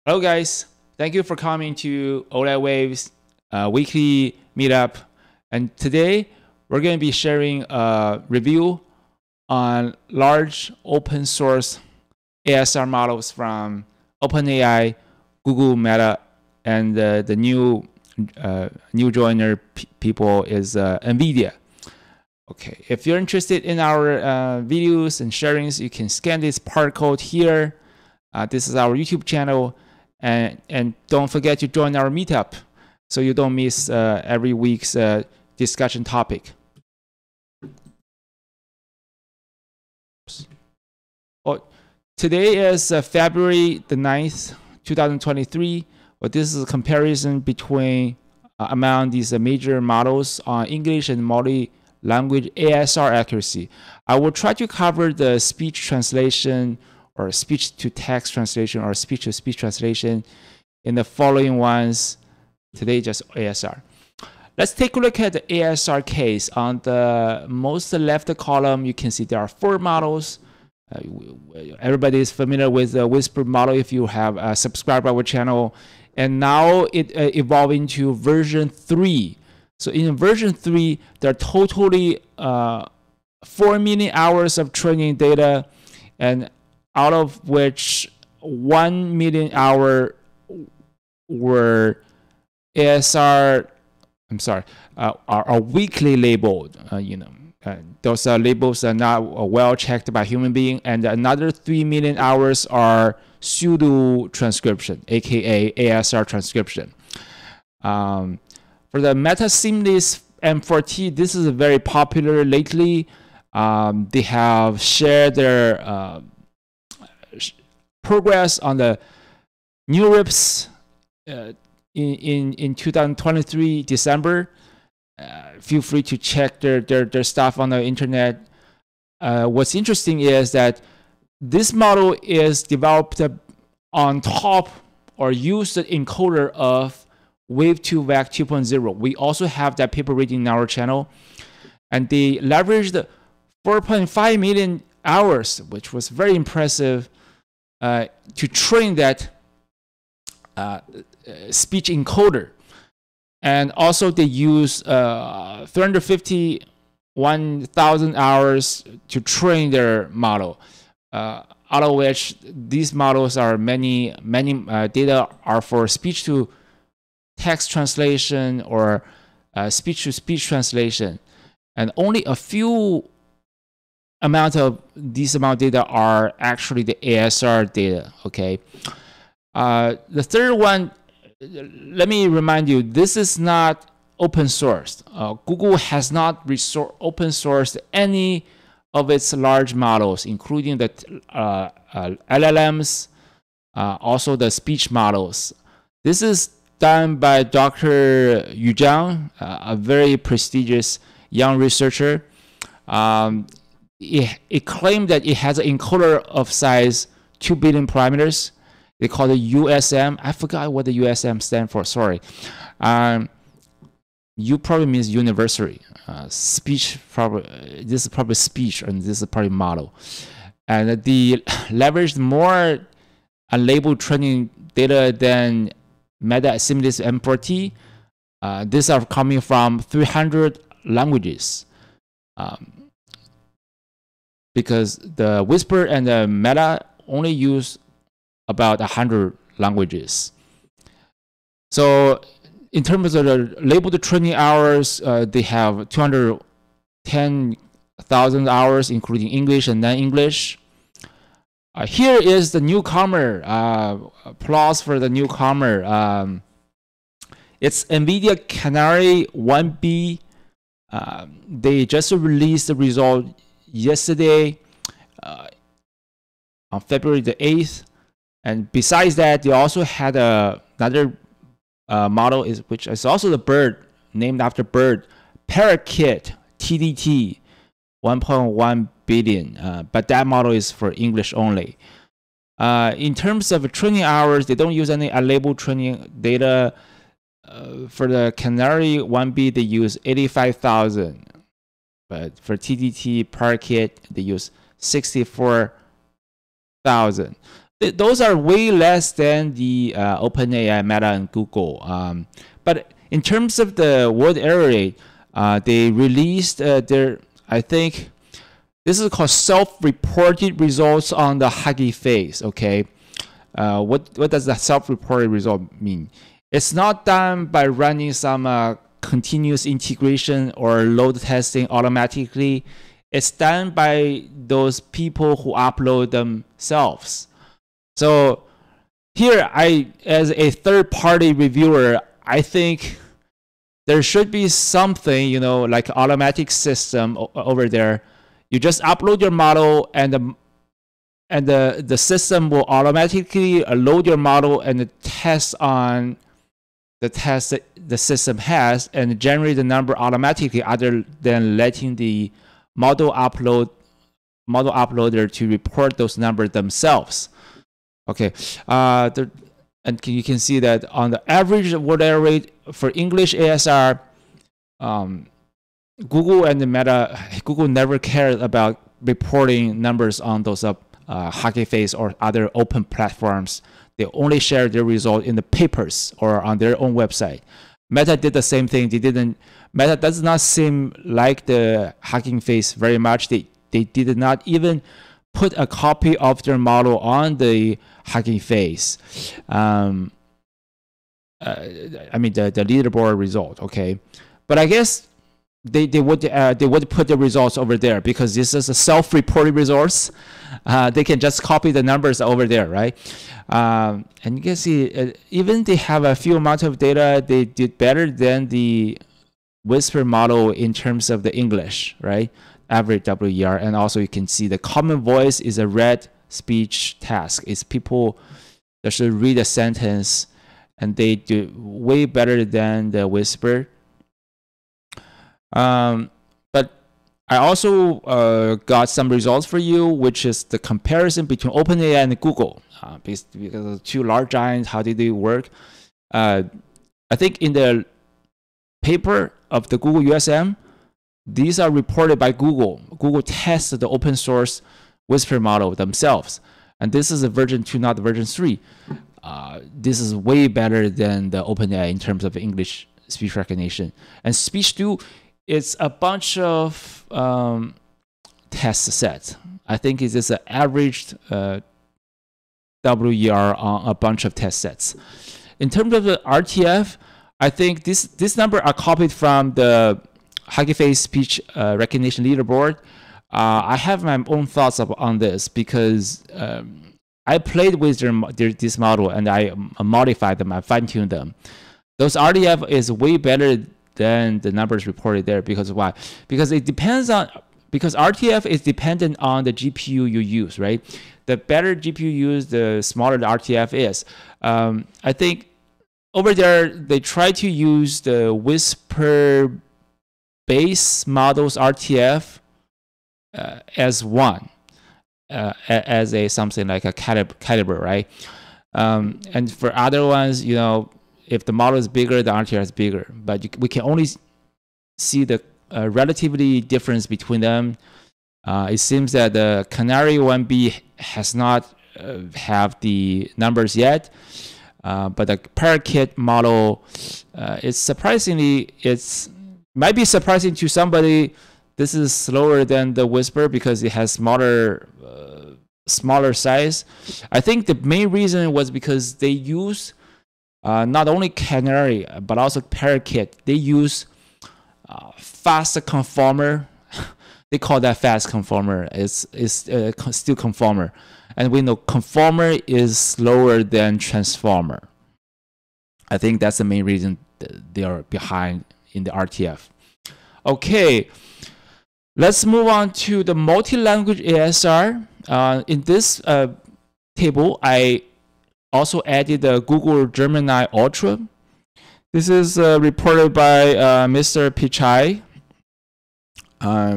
Hello, guys. Thank you for coming to Olaweve's weekly meetup. And today we're going to be sharing a review on large open source ASR models from OpenAI, Google, Meta, and the new joiner people is Nvidia. Okay, if you're interested in our videos and sharings, you can scan this part code here. This is our YouTube channel. And don't forget to join our meetup so you don't miss every week's discussion topic. Oh, today is February the 9th, 2023. This is a comparison between among these major models on English and multi-language ASR accuracy. I will try to cover the speech translation or speech-to-text translation or speech-to-speech translation in the following ones. Today, just ASR. Let's take a look at the ASR case. On the most left column, you can see there are 4 models. Everybody is familiar with the Whisper model if you have subscribed to our channel. And now it evolved into version 3. So in version 3, there are totally 4 million hours of training data, and out of which 1 million hour were ASR, are weakly labeled. Those labels are not well checked by human being, and another 3 million hours are pseudo transcription, aka ASR transcription. For the Meta Seamless M4T, this is very popular lately. They have shared their progress on the new RIPs in 2023 December. Feel free to check their stuff on the internet. What's interesting is that this model is developed on top or used the encoder of Wave 2 VAC 2.0. We also have that paper reading in our channel, and they leveraged 4.5 million hours, which was very impressive, to train that speech encoder. And also they use 351,000 hours to train their model, out of which these models are many data are for speech to text translation or speech to speech translation, and only a few amount of data are actually the ASR data. Okay, the third one, let me remind you, this is not open sourced. Google has not open sourced any of its large models, including the LLMs, also the speech models. This is done by Dr. Yu Zhang, a very prestigious young researcher. It claimed that it has an encoder of size 2 billion parameters. They call it USM. I forgot what the USM stands for. Sorry. U probably means universally. Speech probably, this is probably speech, and this is probably model. And they leveraged more unlabeled training data than Meta Seamless M4T. These are coming from 300 languages. Because the Whisper and the Meta only use about 100 languages. So in terms of the labeled training hours, they have 210,000 hours, including English and non-English. Here is the newcomer. Applause for the newcomer. It's Nvidia Canary 1B. They just released the result yesterday, on February the 8th. And besides that, they also had another model, which is also the bird, named after bird, Parakeet TDT, 1.1 billion. But that model is for English only. In terms of training hours, they don't use any unlabeled training data. For the Canary 1B, they use 85,000. But for TDT Parakeet, they use 64,000. those are way less than the OpenAI, Meta, and Google. But in terms of the word error rate, they released their, I think, this is called self-reported results on the Hugging Face. Okay, what does the self-reported result mean? It's not done by running some continuous integration or load testing automatically. It's done by those people who upload themselves. So here, as a third-party reviewer, I think there should be something, you know, like automatic system over there. You just upload your model, and the system will automatically load your model and test on the test that the system has and generate the number automatically, other than letting the model uploader to report those numbers themselves. Okay, and you can see that on the average word error rate for English ASR, Google and Meta, Google never cared about reporting numbers on those Hugging Face or other open platforms. They only share their result in the papers or on their own website. Meta did the same thing. Meta does not seem like the Hugging Face very much. They did not even put a copy of their model on the Hugging Face. I mean the leaderboard result. Okay, but I guess they would put the results over there because this is a self-reported results. They can just copy the numbers over there, right? And you can see even they have a few amount of data. They did better than the Whisper model in terms of the English, right? Average WER, and also you can see the common voice is a read speech task. It's people that should read a sentence, and they do way better than the Whisper. But I also got some results for you, which is the comparison between OpenAI and Google. Because the two large giants, how did they work? I think in the paper of the Google USM, these are reported by Google. Google tested the open source Whisper model themselves. And this is a version 2, not version 3. This is way better than the OpenAI in terms of English speech recognition. And speech 2, it's a bunch of test sets. I think it's just an averaged WER on a bunch of test sets. In terms of the RTF, I think this number are copied from the Hugging Face speech recognition leaderboard. I have my own thoughts on this because I played with this model and I modified them, I fine-tuned them. Those RTF is way better than the numbers reported there. Because why? Because it depends on, because RTF is dependent on the GPU you use, right? The better GPU you use, the smaller the RTF is. I think over there, they try to use the Whisper base models RTF as one, as a something like a caliber, right? And for other ones, you know, if the model is bigger, the RTF is bigger. But we can only see the relatively difference between them. It seems that the Canary 1B has not have the numbers yet. But the Parakeet model, it's surprisingly, might be surprising to somebody. This is slower than the Whisper because it has smaller size. I think the main reason was because they use not only Canary but also Parakeet. They use fast conformer. They call that fast conformer. It's still conformer. And we know conformer is slower than transformer. I think that's the main reason they are behind in the RTF. Okay, let's move on to the multi-language ASR. In this table, I also added the Google Gemini Ultra. This is reported by Mr. Pichai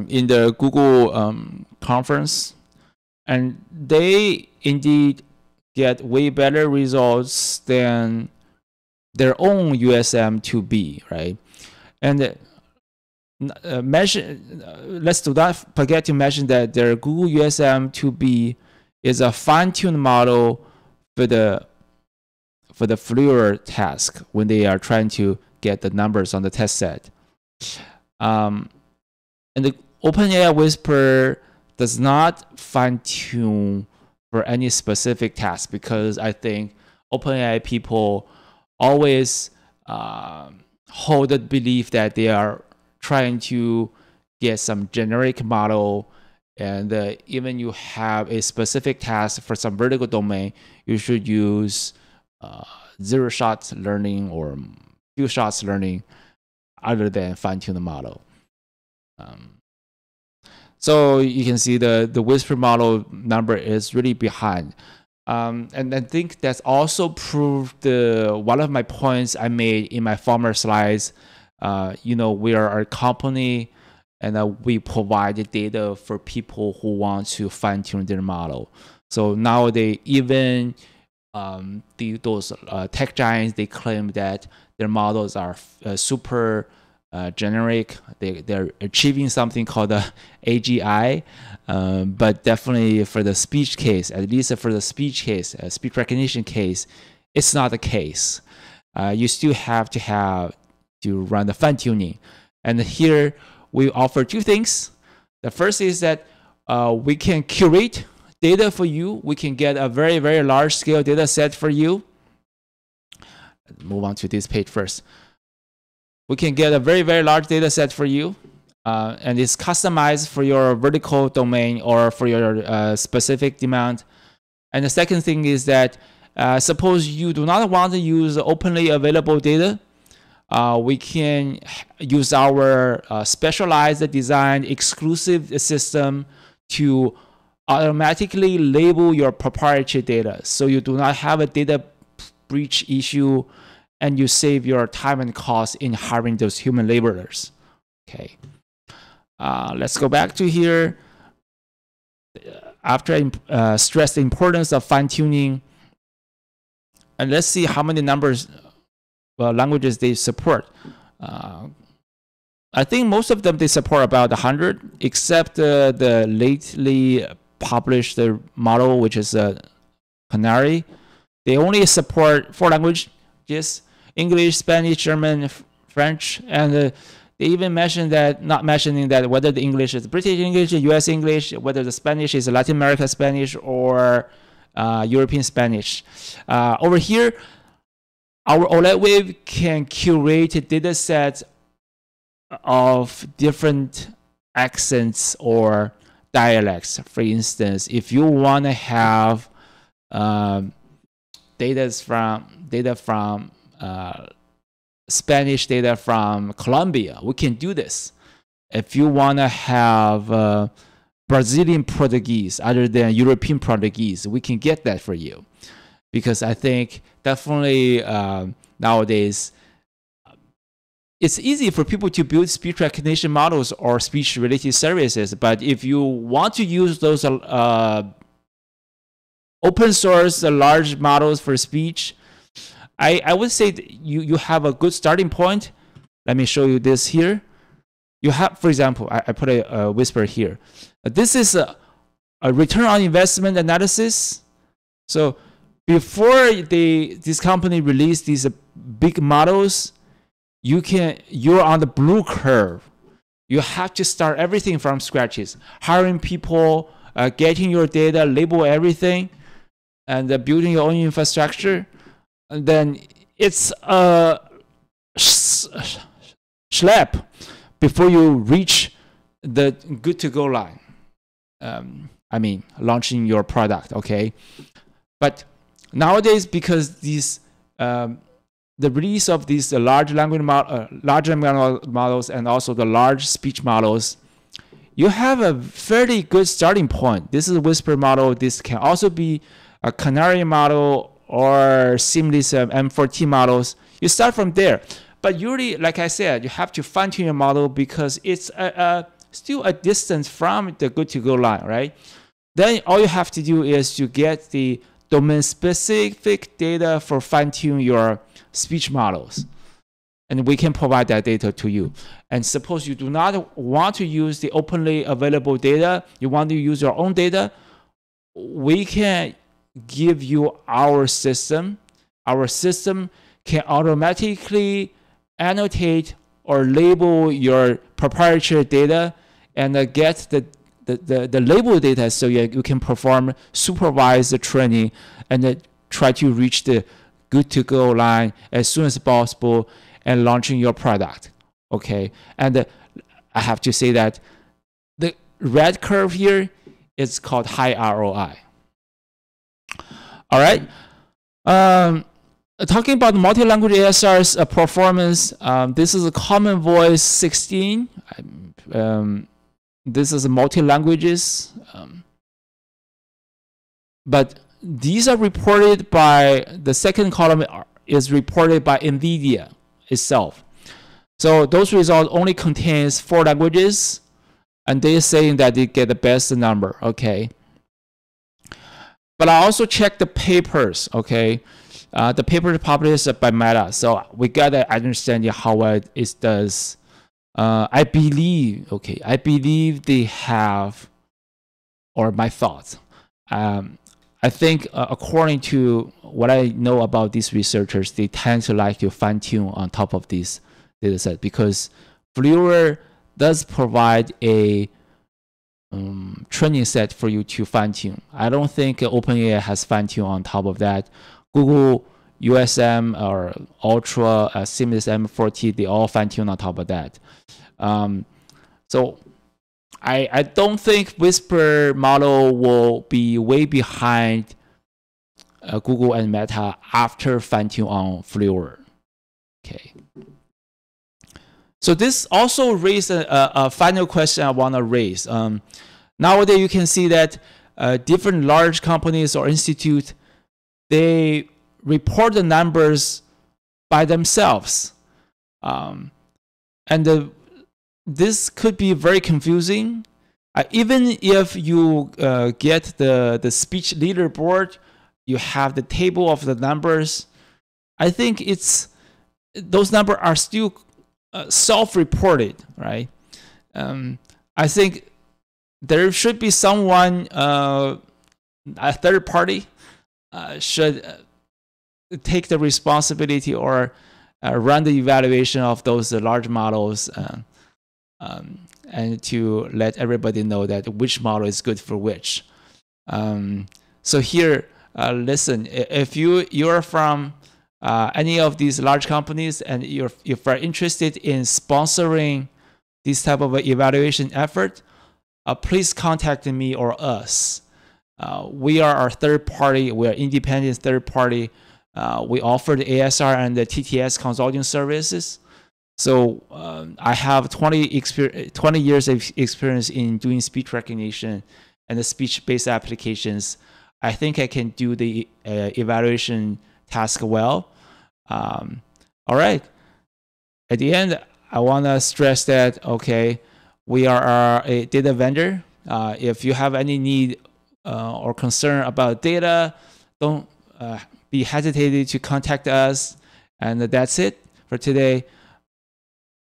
in the Google conference. And they indeed get way better results than their own USM2B, right? And let's do not forget to mention that their Google USM2B is a fine-tuned model for the FLIR task when they are trying to get the numbers on the test set. And the OpenAI Whisper does not fine-tune for any specific task, because I think OpenAI people always hold the belief that they are trying to get some generic model, and even you have a specific task for some vertical domain, you should use zero shots learning or few shots learning other than fine-tune the model. So you can see the Whisper model number is really behind. And I think that's also proved one of my points I made in my former slides. We are a company, and we provide the data for people who want to fine-tune their model. So nowadays, even those tech giants, they claim that their models are super generic. They're achieving something called the AGI, but definitely for the speech case, at least for the speech case, speech recognition case, it's not the case. You still have to run the fine tuning. And here we offer two things. The first is that we can curate data for you. We can get a very, very large scale data set for you. Move on to this page first. We can get a very, very large data set for you, and it's customized for your vertical domain or for your specific demand. And the second thing is that suppose you do not want to use openly available data, we can use our specialized design exclusive system to automatically label your proprietary data, so you do not have a data breach issue, and you save your time and cost in hiring those human laborers. Okay, let's go back to here. After I stress the importance of fine-tuning, and let's see how many languages they support. I think most of them, they support about 100, except the lately published model, which is Canary. They only support 4 languages: English, Spanish, German, French, and they even mentioned that, not mentioning that whether the English is British English, US English, whether the Spanish is Latin American Spanish or European Spanish. Over here, our Olewave can curate data sets of different accents or dialects. For instance, if you want to have data from Spanish data from Colombia, we can do this. If you want to have Brazilian Portuguese other than European Portuguese, we can get that for you. Because I think definitely nowadays, it's easy for people to build speech recognition models or speech-related services. But if you want to use those open source large models for speech, I would say that you have a good starting point. Let me show you this here. You have, for example, I put a Whisper here. This is a return on investment analysis. So before this company released these big models, you're on the blue curve. You have to start everything from scratches, hiring people, getting your data, label everything, and building your own infrastructure. And then it's a schlep before you reach the good to go line. I mean, launching your product, okay? But nowadays, because these the release of these large language models and also the large speech models, you have a fairly good starting point. This is a Whisper model. This can also be a Canary model or seamless M4T models. You start from there. But usually, like I said, you have to fine-tune your model because it's still a distance from the good-to-go line, right? Then all you have to do is to get the domain-specific data for fine-tune your speech models. And we can provide that data to you. And suppose you do not want to use the openly available data, you want to use your own data, we can give you our system. Our system can automatically annotate or label your proprietary data and get the label data, so you can perform supervised training and try to reach the good to go line as soon as possible and launching your product. Okay, and I have to say that the red curve here is called high ROI. All right. Talking about multi-language ASR's performance, this is a Common Voice 16. This is multi-languages, but these are reported by, the second column is reported by Nvidia itself. So those results only contains 4 languages, and they're saying that they get the best number, okay? But I also checked the papers, okay? The paper published by Meta, so we gotta understand how well it does. I believe they have, or my thoughts, I think according to what I know about these researchers, they tend to like to fine tune on top of these data set, because Fluor does provide a training set for you to fine tune. I don't think OpenAI has fine tune on top of that. Google USM or Ultra, Seamless M40, they all fine tune on top of that. So I don't think Whisper model will be way behind Google and Meta after fine tune on Fluor. Okay. So this also raised a final question I want to raise. Nowadays, you can see that different large companies or institutes, they report the numbers by themselves. This could be very confusing. Even if you get the speech leaderboard, you have the table of the numbers. I think those numbers are still self-reported, right? I think there should be someone, a third party, should take the responsibility or run the evaluation of those large models, and to let everybody know that which model is good for which. So here, listen, if you're from any of these large companies and if you're interested in sponsoring this type of evaluation effort, please contact me or us. We are our third party. We are independent third party. We offer the ASR and the TTS consulting services. So I have 20 years of experience in doing speech recognition and the speech-based applications. I think I can do the evaluation task well. All right. At the end, I want to stress that, okay, we are a data vendor. If you have any need or concern about data, don't be hesitated to contact us. And that's it for today.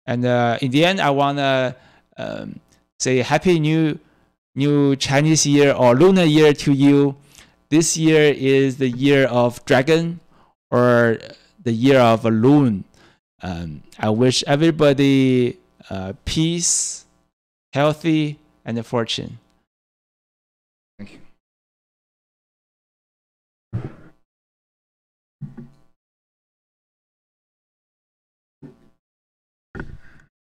And in the end, I want to say Happy New Chinese Year or Lunar Year to you. This year is the year of dragon, or the year of a loon. I wish everybody peace, healthy, and fortune.